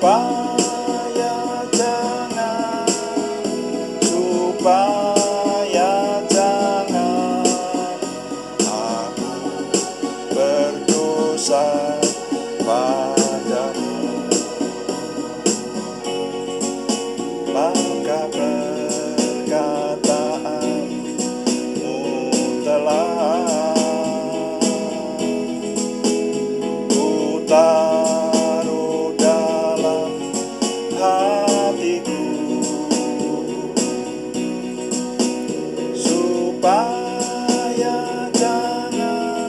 supaya jangan aku berdosa padamu. Maka perkataanmu telah ku taruh dalam hatiku, supaya jangan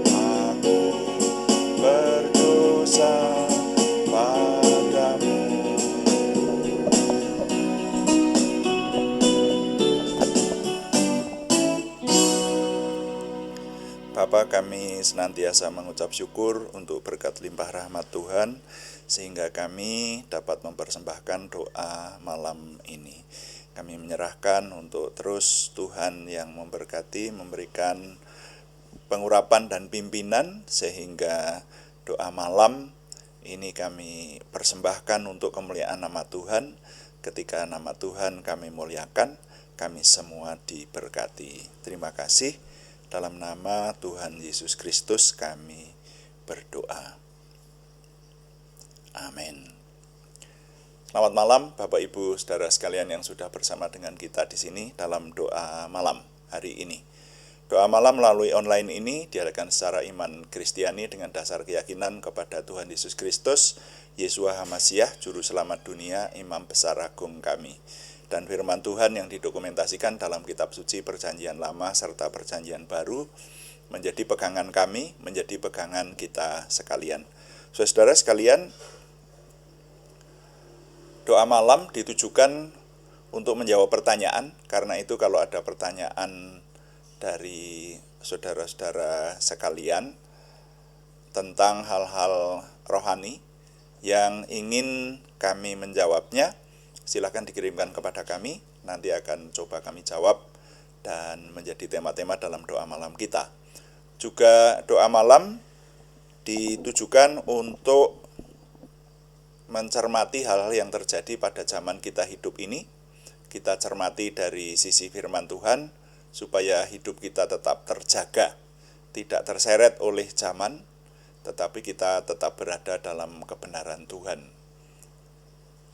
aku berdosa padamu. Bapa, kami senantiasa mengucap syukur untuk berkat limpah rahmat Tuhan, sehingga kami dapat mempersembahkan doa malam ini. Kami menyerahkan untuk terus Tuhan yang memberkati, memberikan pengurapan dan pimpinan, sehingga doa malam ini kami persembahkan untuk kemuliaan nama Tuhan. Ketika nama Tuhan kami muliakan, kami semua diberkati. Terima kasih. Dalam nama Tuhan Yesus Kristus kami berdoa. Amin. Selamat malam Bapak Ibu Saudara sekalian yang sudah bersama dengan kita di sini dalam doa malam hari ini. Doa malam melalui online ini diadakan secara iman Kristiani dengan dasar keyakinan kepada Tuhan Yesus Kristus, Yeshua HaMasyiah, Juru Selamat dunia, Imam Besar Agung kami. Dan firman Tuhan yang didokumentasikan dalam kitab suci Perjanjian Lama serta Perjanjian Baru menjadi pegangan kami, menjadi pegangan kita sekalian. Saudara sekalian, doa malam ditujukan untuk menjawab pertanyaan. Karena itu kalau ada pertanyaan dari saudara-saudara sekalian tentang hal-hal rohani yang ingin kami menjawabnya, silakan dikirimkan kepada kami, nanti akan coba kami jawab dan menjadi tema-tema dalam doa malam kita. Juga doa malam ditujukan untuk mencermati hal-hal yang terjadi pada zaman kita hidup ini. Kita cermati dari sisi firman Tuhan, supaya hidup kita tetap terjaga, tidak terseret oleh zaman, tetapi kita tetap berada dalam kebenaran Tuhan.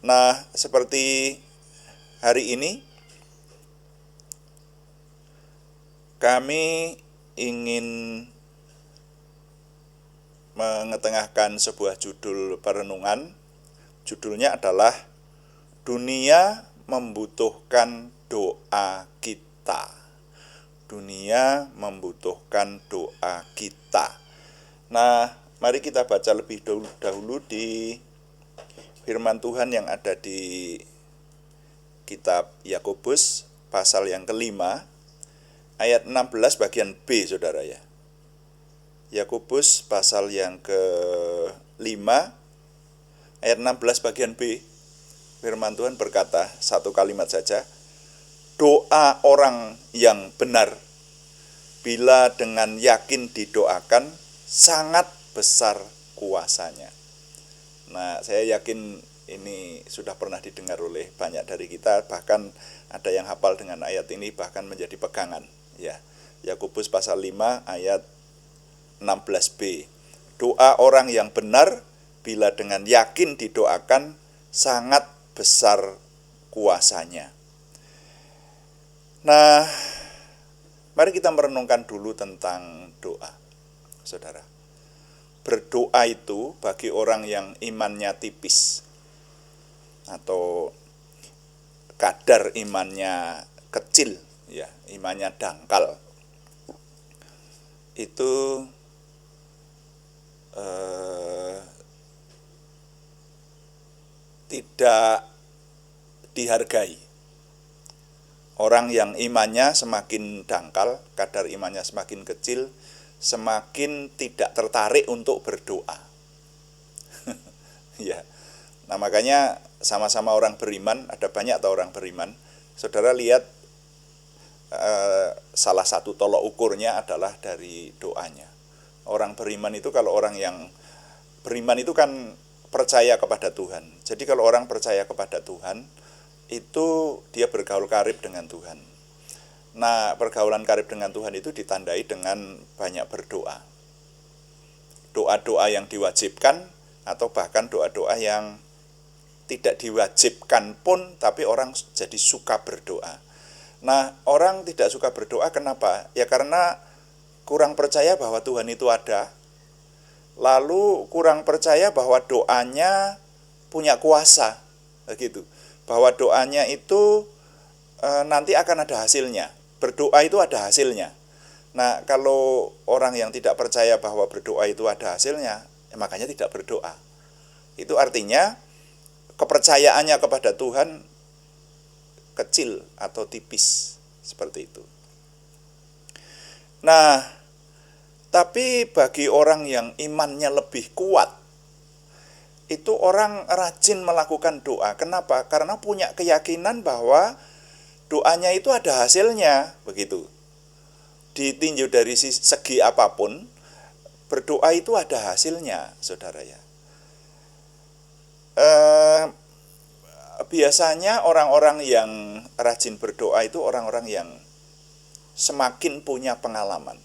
Nah, seperti hari ini, kami ingin mengetengahkan sebuah judul perenungan. Judulnya adalah Dunia Membutuhkan Doa Kita. Dunia membutuhkan doa kita. Nah, mari kita baca lebih dahulu di firman Tuhan yang ada di kitab Yakobus pasal yang kelima, ayat 16 bagian B, saudara ya. Yakobus pasal yang ke-5, ayat 16 bagian B, firman Tuhan berkata, satu kalimat saja, doa orang yang benar, bila dengan yakin didoakan, sangat besar kuasanya. Nah, saya yakin ini sudah pernah didengar oleh banyak dari kita, bahkan ada yang hafal dengan ayat ini, bahkan menjadi pegangan. Ya, Yakobus pasal 5 ayat 16b. Doa orang yang benar, bila dengan yakin didoakan, sangat besar kuasanya. Nah, mari kita merenungkan dulu tentang doa, saudara. Berdoa itu bagi orang yang imannya tipis atau kadar imannya kecil, ya, imannya dangkal, itu tidak dihargai. Orang yang imannya semakin dangkal, kadar imannya semakin kecil, semakin tidak tertarik untuk berdoa. Ya. Nah, makanya sama-sama orang beriman, ada banyak orang beriman. Saudara lihat salah satu tolok ukurnya adalah dari doanya. Orang beriman itu, kalau orang yang beriman itu kan percaya kepada Tuhan. Jadi kalau orang percaya kepada Tuhan, itu dia bergaul karib dengan Tuhan. Nah, pergaulan karib dengan Tuhan itu ditandai dengan banyak berdoa. Doa-doa yang diwajibkan atau bahkan doa-doa yang tidak diwajibkan pun, tapi orang jadi suka berdoa. Nah, orang tidak suka berdoa kenapa? Ya karena kurang percaya bahwa Tuhan itu ada, lalu kurang percaya bahwa doanya punya kuasa, begitu. Bahwa doanya itu nanti akan ada hasilnya. Berdoa itu ada hasilnya. Nah, kalau orang yang tidak percaya bahwa berdoa itu ada hasilnya, ya makanya tidak berdoa. Itu artinya kepercayaannya kepada Tuhan kecil atau tipis, seperti itu. Nah, tapi bagi orang yang imannya lebih kuat, itu orang rajin melakukan doa. Kenapa? Karena punya keyakinan bahwa doanya itu ada hasilnya, begitu. Ditinjau dari segi apapun, berdoa itu ada hasilnya, saudara ya. Biasanya orang-orang yang rajin berdoa itu orang-orang yang semakin punya pengalaman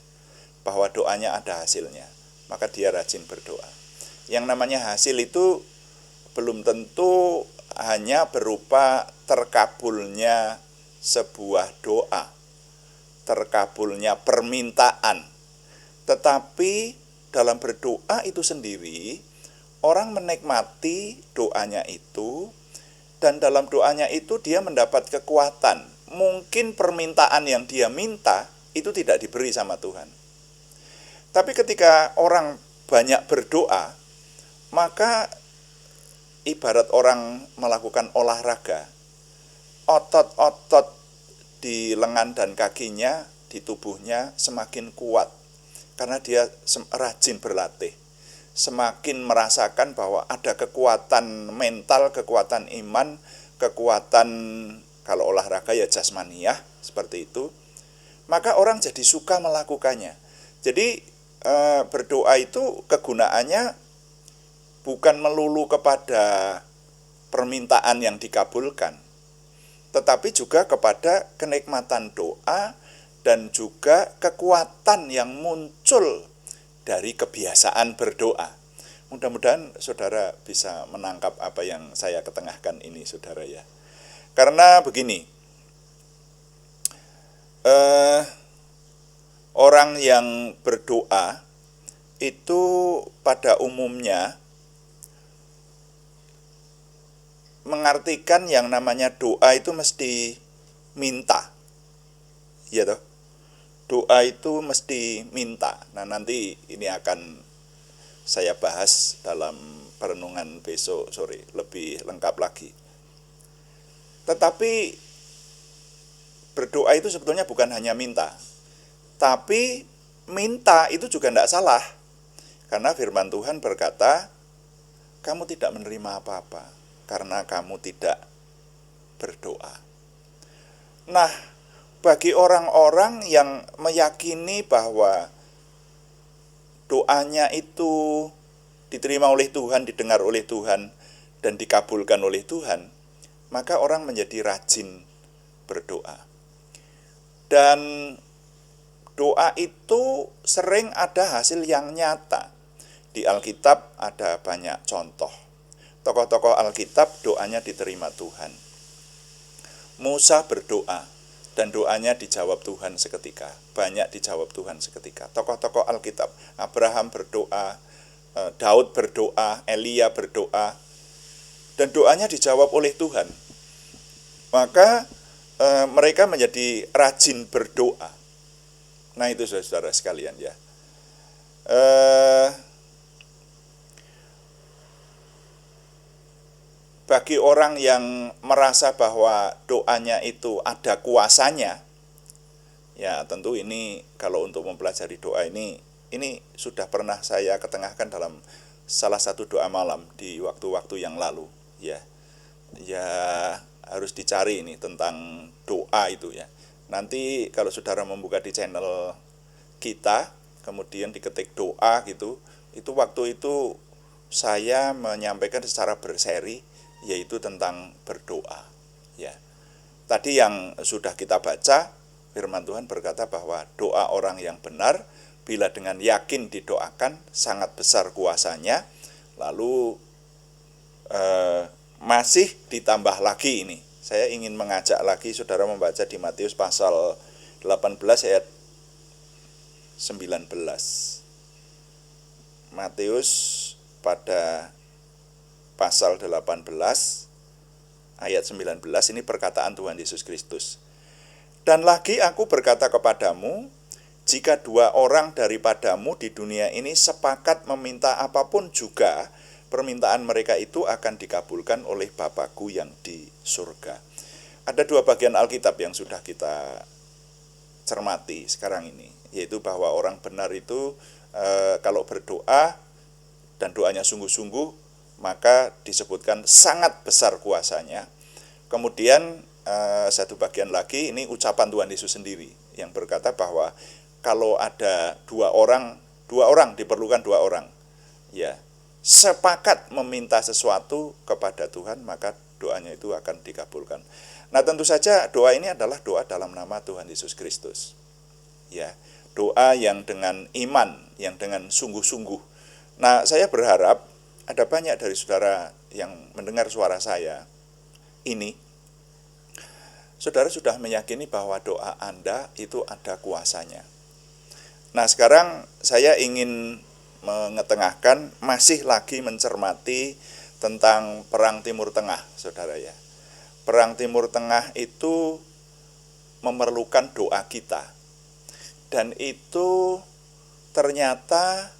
bahwa doanya ada hasilnya, maka dia rajin berdoa. Yang namanya hasil itu belum tentu hanya berupa terkabulnya sebuah doa, terkabulnya permintaan, tetapi dalam berdoa itu sendiri orang menikmati doanya itu, dan dalam doanya itu dia mendapat kekuatan. Mungkin permintaan yang dia minta itu tidak diberi sama Tuhan, tapi ketika orang banyak berdoa, maka ibarat orang melakukan olahraga, otot-otot di lengan dan kakinya, di tubuhnya semakin kuat karena dia rajin berlatih. Semakin merasakan bahwa ada kekuatan mental, kekuatan iman, kekuatan, kalau olahraga ya jasmaniah, seperti itu. Maka orang jadi suka melakukannya. Jadi berdoa itu kegunaannya bukan melulu kepada permintaan yang dikabulkan, tetapi juga kepada kenikmatan doa dan juga kekuatan yang muncul dari kebiasaan berdoa. Mudah-mudahan saudara bisa menangkap apa yang saya ketengahkan ini, saudara ya. Karena begini, orang yang berdoa itu pada umumnya mengartikan yang namanya doa itu mesti minta, ya toh. Doa itu mesti minta. Nah, nanti ini akan saya bahas dalam perenungan besok sore lebih lengkap lagi. Tetapi berdoa itu sebetulnya bukan hanya minta, tapi minta itu juga tidak salah. Karena firman Tuhan berkata, kamu tidak menerima apa-apa karena kamu tidak berdoa. Nah, bagi orang-orang yang meyakini bahwa doanya itu diterima oleh Tuhan, didengar oleh Tuhan, dan dikabulkan oleh Tuhan, maka orang menjadi rajin berdoa. Dan doa itu sering ada hasil yang nyata. Di Alkitab ada banyak contoh. Tokoh-tokoh Alkitab doanya diterima Tuhan. Musa berdoa, dan doanya dijawab Tuhan seketika. Banyak dijawab Tuhan seketika. Tokoh-tokoh Alkitab, Abraham berdoa, Daud berdoa, Elia berdoa, dan doanya dijawab oleh Tuhan. Maka mereka menjadi rajin berdoa. Nah, itu saudara sekalian ya. Bagi orang yang merasa bahwa doanya itu ada kuasanya, ya tentu ini kalau untuk mempelajari doa ini sudah pernah saya ketengahkan dalam salah satu doa malam di waktu-waktu yang lalu ya. Ya harus dicari ini tentang doa itu ya. Nanti kalau saudara membuka di channel kita, kemudian diketik doa gitu. Itu waktu itu saya menyampaikan secara berseri, yaitu tentang berdoa. Ya, tadi yang sudah kita baca, firman Tuhan berkata bahwa doa orang yang benar, bila dengan yakin didoakan, sangat besar kuasanya. Lalu masih ditambah lagi ini. Saya ingin mengajak lagi saudara membaca di Matius pasal 18 ayat 19. Matius pada pasal 18 ayat 19 ini perkataan Tuhan Yesus Kristus. Dan lagi aku berkata kepadamu, jika 2 orang daripadamu di dunia ini sepakat meminta apapun juga, permintaan mereka itu akan dikabulkan oleh Bapakku yang di surga. Ada 2 bagian Alkitab yang sudah kita cermati sekarang ini, yaitu bahwa orang benar itu kalau berdoa dan doanya sungguh-sungguh, maka disebutkan sangat besar kuasanya. Kemudian satu bagian lagi, ini ucapan Tuhan Yesus sendiri yang berkata bahwa kalau ada 2 orang diperlukan 2 orang, ya, sepakat meminta sesuatu kepada Tuhan, maka doanya itu akan dikabulkan. Nah, tentu saja doa ini adalah doa dalam nama Tuhan Yesus Kristus. Ya, doa yang dengan iman, yang dengan sungguh-sungguh. Nah, saya berharap ada banyak dari saudara yang mendengar suara saya ini, saudara sudah meyakini bahwa doa Anda itu ada kuasanya. Nah, sekarang saya ingin mengetengahkan, masih lagi mencermati tentang Perang Timur Tengah, saudara ya. Perang Timur Tengah itu memerlukan doa kita. Dan itu ternyata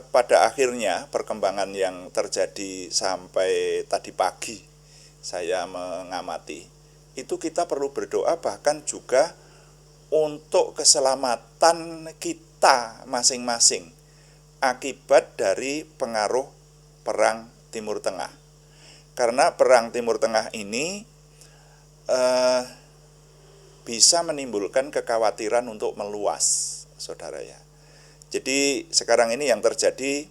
pada akhirnya perkembangan yang terjadi sampai tadi pagi saya mengamati, itu kita perlu berdoa bahkan juga untuk keselamatan kita masing-masing akibat dari pengaruh Perang Timur Tengah. Karena Perang Timur Tengah ini bisa menimbulkan kekhawatiran untuk meluas, saudara ya. Jadi sekarang ini yang terjadi,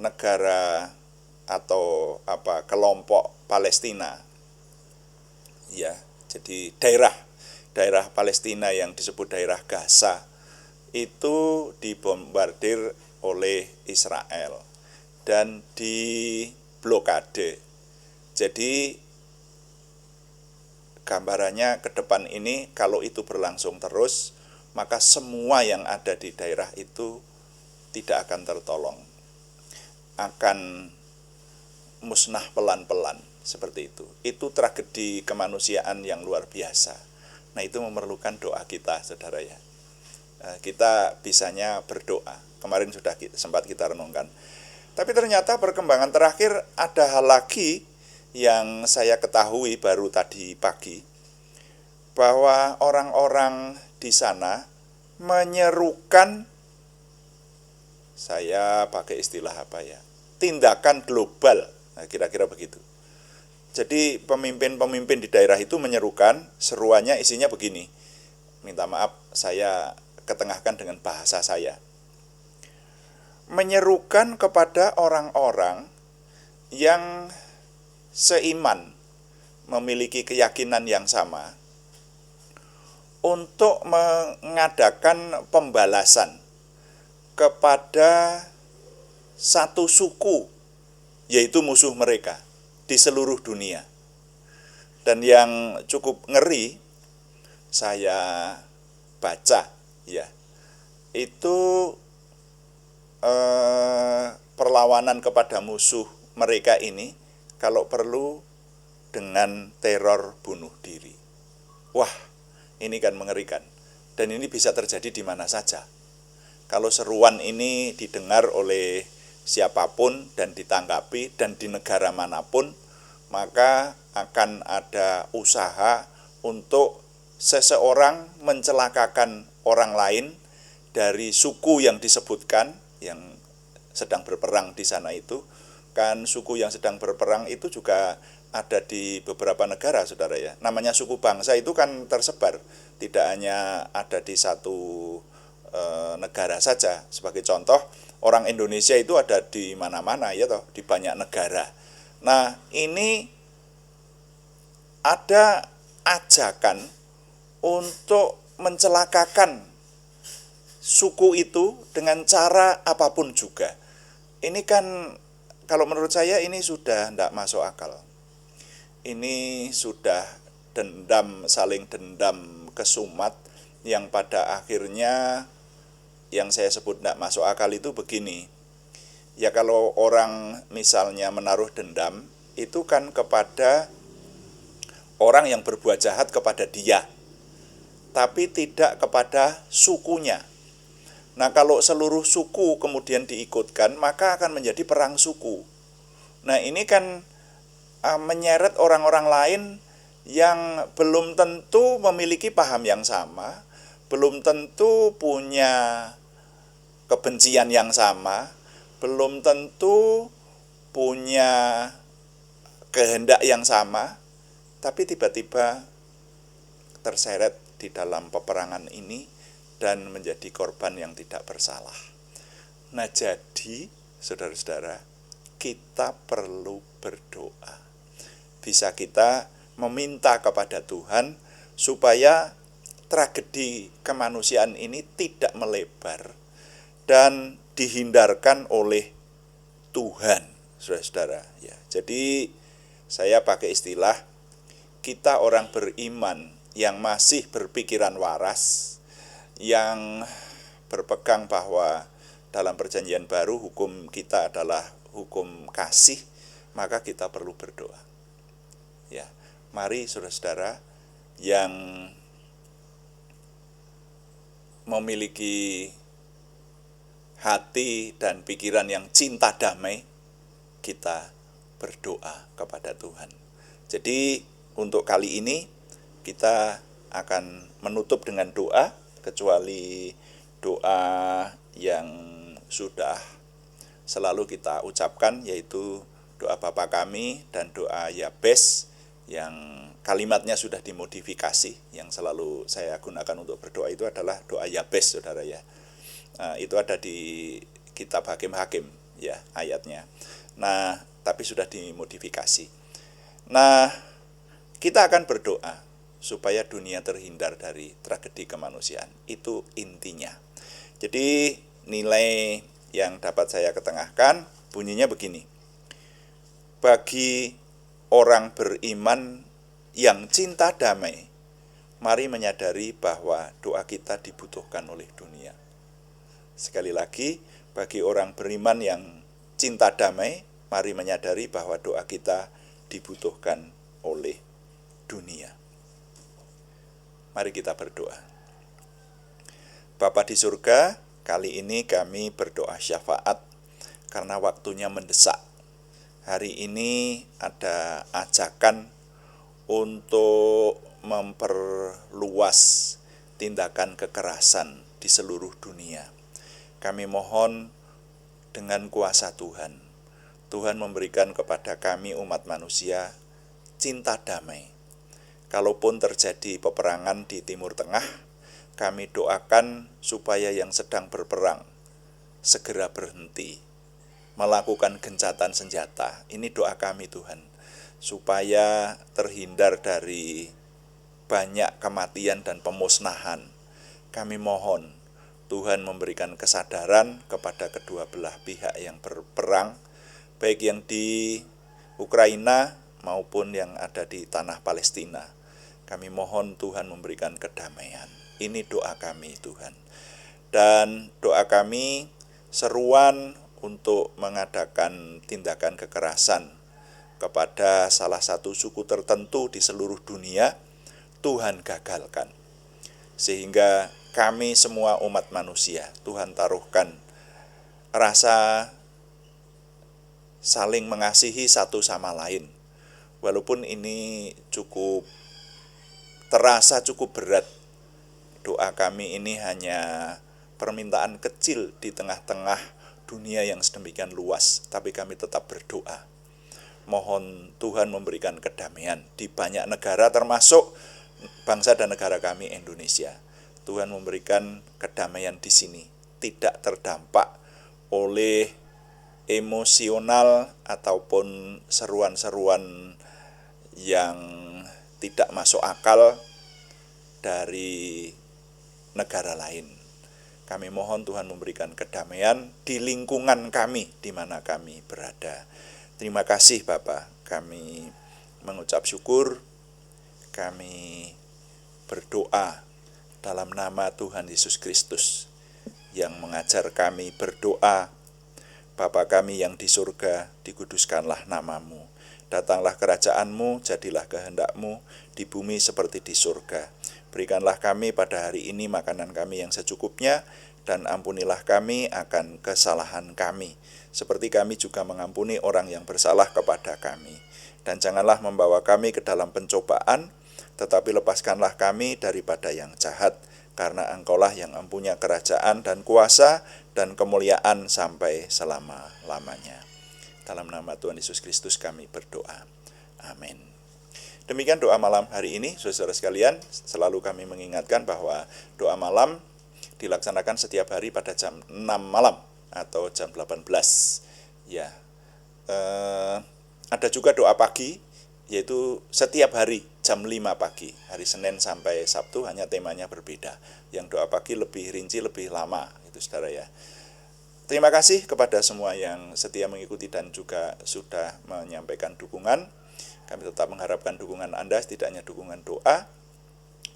negara atau kelompok Palestina, ya, jadi daerah Palestina yang disebut daerah Gaza itu dibombardir oleh Israel dan diblokade. Jadi gambarannya ke depan ini, kalau itu berlangsung terus, maka semua yang ada di daerah itu tidak akan tertolong, akan musnah pelan-pelan seperti itu. Itu tragedi kemanusiaan yang luar biasa. Nah, itu memerlukan doa kita, saudara ya. Kita bisanya berdoa. Kemarin sudah sempat kita renungkan. Tapi ternyata perkembangan terakhir ada hal lagi yang saya ketahui baru tadi pagi, bahwa orang-orang di sana menyerukan, saya pakai istilah tindakan global. Nah, kira-kira begitu. Jadi pemimpin-pemimpin di daerah itu menyerukan, seruannya isinya begini. Minta maaf, saya ketengahkan dengan bahasa saya. Menyerukan kepada orang-orang yang seiman, memiliki keyakinan yang sama, untuk mengadakan pembalasan kepada satu suku, yaitu musuh mereka di seluruh dunia. Dan yang cukup ngeri, saya baca ya, itu perlawanan kepada musuh mereka ini kalau perlu dengan teror bunuh diri. Wah, ini kan mengerikan. Dan ini bisa terjadi di mana saja. Kalau seruan ini didengar oleh siapapun dan ditanggapi dan di negara manapun, maka akan ada usaha untuk seseorang mencelakakan orang lain dari suku yang disebutkan, yang sedang berperang di sana itu. Kan suku yang sedang berperang itu juga ada di beberapa negara, saudara ya. Namanya suku bangsa itu kan tersebar, tidak hanya ada di satu negara saja. Sebagai contoh, orang Indonesia itu ada di mana-mana ya toh, di banyak negara. Nah, ini ada ajakan untuk mencelakakan suku itu dengan cara apapun juga. Ini kan kalau menurut saya ini sudah tidak masuk akal. Ini sudah saling dendam kesumat yang pada akhirnya yang saya sebut tidak masuk akal itu begini. Ya kalau orang misalnya menaruh dendam itu kan kepada orang yang berbuat jahat kepada dia, tapi tidak kepada sukunya. Nah, kalau seluruh suku kemudian diikutkan, maka akan menjadi perang suku. Nah, ini kan menyeret orang-orang lain yang belum tentu memiliki paham yang sama, belum tentu punya kebencian yang sama, belum tentu punya kehendak yang sama, tapi tiba-tiba terseret di dalam peperangan ini dan menjadi korban yang tidak bersalah. Nah, jadi saudara-saudara, kita perlu berdoa. Bisa kita meminta kepada Tuhan supaya tragedi kemanusiaan ini tidak melebar dan dihindarkan oleh Tuhan, saudara-saudara. Ya, jadi saya pakai istilah kita orang beriman yang masih berpikiran waras, yang berpegang bahwa dalam perjanjian baru hukum kita adalah hukum kasih, maka kita perlu berdoa. Ya, mari saudara-saudara yang memiliki hati dan pikiran yang cinta damai, kita berdoa kepada Tuhan. Jadi untuk kali ini kita akan menutup dengan doa, kecuali doa yang sudah selalu kita ucapkan, yaitu doa Bapa Kami dan doa Yabes yang kalimatnya sudah dimodifikasi. Yang selalu saya gunakan untuk berdoa itu adalah doa Yabes, saudara ya. Itu ada di kitab Hakim-Hakim ya ayatnya. Nah, tapi sudah dimodifikasi. Nah, kita akan berdoa supaya dunia terhindar dari tragedi kemanusiaan. Itu intinya. Jadi nilai yang dapat saya ketengahkan bunyinya begini. Bagi orang beriman yang cinta damai, mari menyadari bahwa doa kita dibutuhkan oleh dunia. Sekali lagi, bagi orang beriman yang cinta damai, mari menyadari bahwa doa kita dibutuhkan oleh dunia. Mari kita berdoa. Bapa di surga, kali ini kami berdoa syafaat karena waktunya mendesak. Hari ini ada ajakan untuk memperluas tindakan kekerasan di seluruh dunia. Kami mohon dengan kuasa Tuhan, Tuhan memberikan kepada kami umat manusia cinta damai. Kalaupun terjadi peperangan di Timur Tengah, kami doakan supaya yang sedang berperang segera berhenti, melakukan gencatan senjata. Ini doa kami Tuhan, supaya terhindar dari banyak kematian dan pemusnahan. Kami mohon Tuhan memberikan kesadaran kepada kedua belah pihak yang berperang, baik yang di Ukraina maupun yang ada di tanah Palestina. Kami mohon Tuhan memberikan kedamaian. Ini doa kami Tuhan. Dan doa kami seruan untuk mengadakan tindakan kekerasan kepada salah satu suku tertentu di seluruh dunia, Tuhan gagalkan. Sehingga kami semua umat manusia, Tuhan taruhkan rasa saling mengasihi satu sama lain. Walaupun ini terasa cukup berat, doa kami ini hanya permintaan kecil di tengah-tengah dunia yang sedemikian luas, tapi kami tetap berdoa. Mohon Tuhan memberikan kedamaian di banyak negara, termasuk bangsa dan negara kami Indonesia. Tuhan memberikan kedamaian di sini, tidak terdampak oleh emosional ataupun seruan-seruan yang tidak masuk akal dari negara lain. Kami mohon Tuhan memberikan kedamaian di lingkungan kami di mana kami berada. Terima kasih Bapa, kami mengucap syukur, kami berdoa dalam nama Tuhan Yesus Kristus yang mengajar kami berdoa. Bapa kami yang di surga, dikuduskanlah namamu. Datanglah kerajaan-Mu, jadilah kehendak-Mu di bumi seperti di surga. Berikanlah kami pada hari ini makanan kami yang secukupnya, dan ampunilah kami akan kesalahan kami, seperti kami juga mengampuni orang yang bersalah kepada kami. Dan janganlah membawa kami ke dalam pencobaan, tetapi lepaskanlah kami daripada yang jahat, karena Engkaulah yang mempunyai kerajaan dan kuasa dan kemuliaan sampai selama-lamanya. Dalam nama Tuhan Yesus Kristus kami berdoa. Amin. Demikian doa malam hari ini, saudara sekalian. Selalu kami mengingatkan bahwa doa malam dilaksanakan setiap hari pada jam 6 malam atau jam 18. Ya, ada juga doa pagi, yaitu setiap hari jam 5 pagi. Hari Senin sampai Sabtu hanya temanya berbeda. Yang doa pagi lebih rinci, lebih lama, itu saudara ya. Terima kasih kepada semua yang setia mengikuti dan juga sudah menyampaikan dukungan. Kami tetap mengharapkan dukungan Anda, setidaknya dukungan doa.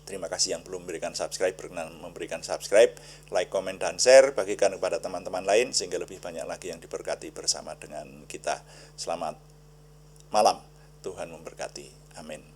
Terima kasih yang belum memberikan subscribe, berkenan memberikan subscribe, like, komen, dan share, bagikan kepada teman-teman lain, sehingga lebih banyak lagi yang diberkati bersama dengan kita. Selamat malam, Tuhan memberkati. Amin.